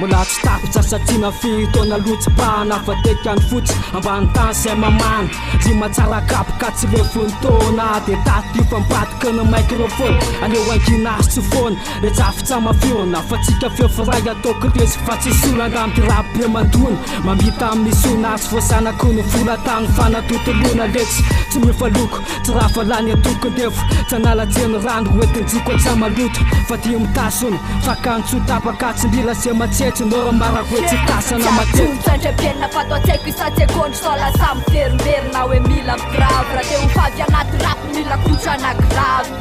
mbola tsy tapitra satriana fitona lotsipahana fa tekany fotsy ambany tany zay mamana zy matsara kapoka tsy le fonitona de taty fampadika ny microphone aleo anginazy tsy fona retsafitsamafiona fa tsika feofiray ataoko resy fa tsy solangamy rap be mandony mamita amin'ny sonazy voasanako ny vola tany fanatotolona letsy tsy mifaloko tsy raha falany atokondefo tsy analatseny rano hoetinjiko tsy maloto fa tia mitasona fa kantsy tapaka tsy mbila se matsetsy nora marako hoe tsy tasana matety tsandram-piainana fa atao tsaiko isa-tsekondy sola samy verimberina hoe mila migravy raha te ho favy anaty rap mila kotrana gravy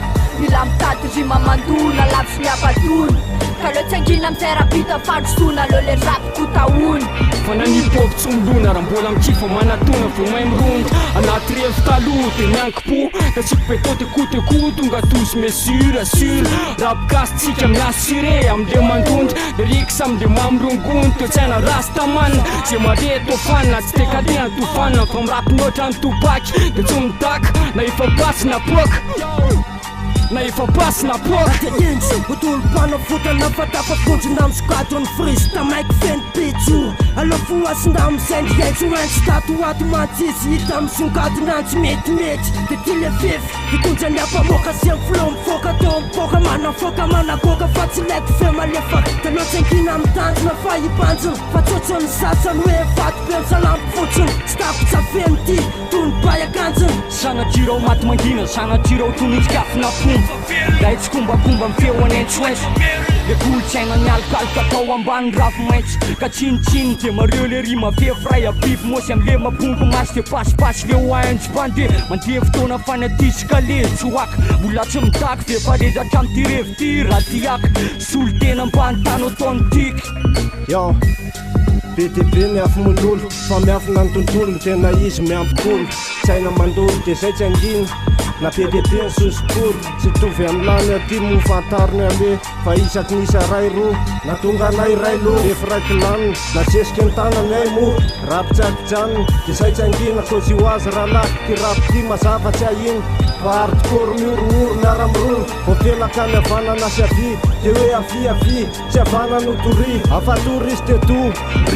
mila mitady rima mandona lavitry miapadony ka leo tsy angina amizay rapita fandrosona aleo le rap kotaony fa nanipopy tsy milona raha mbola mikifa manatona vo mahay mirony anaty revo taloha de miankipo da tsiko bekotekoteko tonga tosy mesure assure rapikasytsika miassure amle mandondry de riky samyle mamrongony toetsaina rastaman ze mareto fanina tsy tekaliana tofanina fa mirapinoatra ny topaky de tsy mitaka na ifapasy na poka na ifapasy na poka de intsy hotolo-panafotana fa tafakondrona amy squadron frisy tamaiky feny pitso alo foasina amy sendriaitso antsy tatoato mantsisy hita amy songadona tsy metimety de ty le fefy hitondrany ampamoka sy amy flo mifoka teo mipoka manafoka managoka fa tsy laiko fe malefa de loatsy angina amy tanjona fa hibanjona fa tsotsony satsany hoe vato be misalampy fotsiny tsy tapitsa feny ty tony bay akanjony sanakirao maty mangina sanakirao tonitsikafina pomba raha tsy kombakomba mifeo anentsoentso le kolotsaina mialokaloka atao ambany rafo maintso ka tsinitsiny de mareo le rima fefray abiby mosy amle mabongo masy de pasipasy le oainjo bande mandeha fotoana fanatisika le tsoaka mbola tsy mitako de farezatra amty revi ty raha tiaka solo tena ambany tany ataony tiky yo be de be miafy mololo fa miafina ny tontolo tena izy miampikolo tsy aina mandolo de zay tsy angina na be de be ny sosokoro tsy tovy amilany aty mofantariny ale fa isaky nisa ray ro na tonga anay ray lo efa raiky laniny na tsesiky ny tanany ay mo rapitsakijanony de zay tsy angina kozy ho azy raha laky ty rapy ty mazava tsy ahiny fa artikoro miorooro miara-mirony voapelaka ny avanana sy avy de hoe avy tsy avana no tory afatorisy de to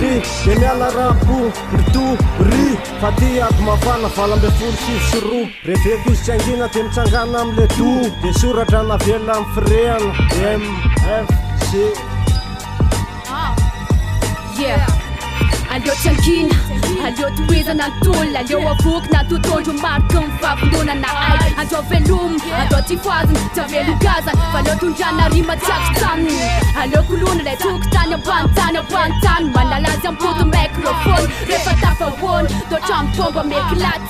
ry de miala rapo rito ry fa ty ady mafana valambe folo sivy sy roa reveko izy tsy angina de mitsangana amle do de soratra navela amy fireana MFC aleo tsy angina aleo toezana antolona aleo avoky na totondro mariky mivavindonana ay andro velomy andro tifoaziny tsy avelokazany fa aleo tondrana rima tsiako tsaniny aleo kolona lay tokotany ambany tany manalazy ampoto microphone rehefa tafahoany toatrano pomba miekilaty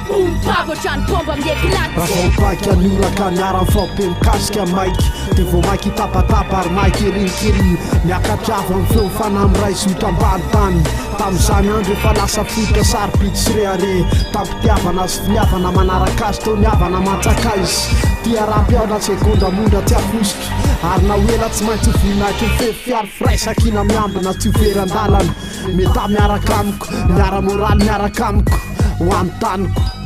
bompavo otrano pomba miekilaty rahafampaky anioraka miara mifampe mikasika maiky de vo maiky tapatapa ary maiky erinikeri miakapiava amy feo fanamray sotra ambany tany tam'izany andro efa lasa fotra saripity sy reare tampitiavana sy finiavana manaraka azy teo niavana matsaka izy tia rapiaona sekonda mondra tsy afositry ary na hoela tsy maintsy voninahitry ny fefiary firaisakina miambina tsy hoveran-dalana meta miaraka amiko miara moraly miaraka amiko ho any taniko